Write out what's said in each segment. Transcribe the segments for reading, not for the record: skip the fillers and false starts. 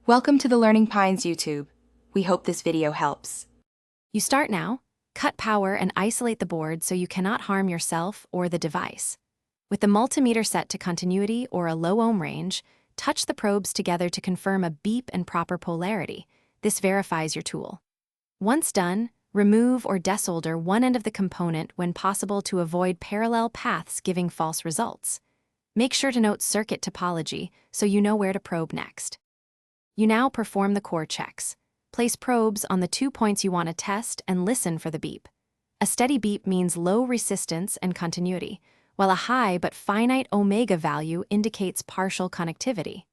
Welcome to the Learning Pines YouTube. We hope this video helps. You start now, cut power and isolate the board so you cannot harm yourself or the device. With the multimeter set to continuity or a low ohm range, touch the probes together to confirm a beep and proper polarity. This verifies your tool. Once done, remove or desolder one end of the component when possible to avoid parallel paths giving false results. Make sure to note circuit topology so you know where to probe next. You now perform the core checks. Place probes on the 2 points you want to test and listen for the beep. A steady beep means low resistance and continuity, while a high but finite omega value indicates partial connectivity.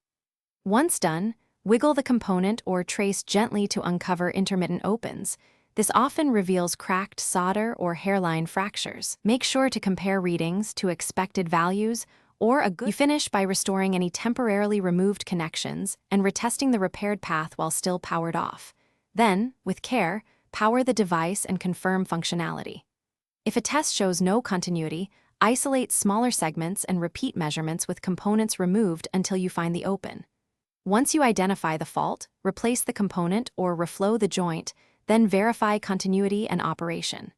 Once done, wiggle the component or trace gently to uncover intermittent opens. This often reveals cracked solder or hairline fractures. Make sure to compare readings to expected values or you finish by restoring any temporarily removed connections and retesting the repaired path while still powered off. Then, with care, power the device and confirm functionality. If a test shows no continuity, isolate smaller segments and repeat measurements with components removed until you find the open. Once you identify the fault, replace the component or reflow the joint, then verify continuity and operation.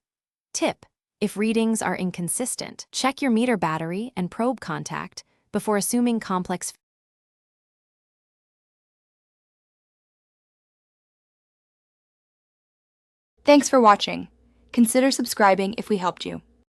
Tip: if readings are inconsistent, check your meter battery and probe contact before assuming complex. Thanks for watching. Consider subscribing if we helped you.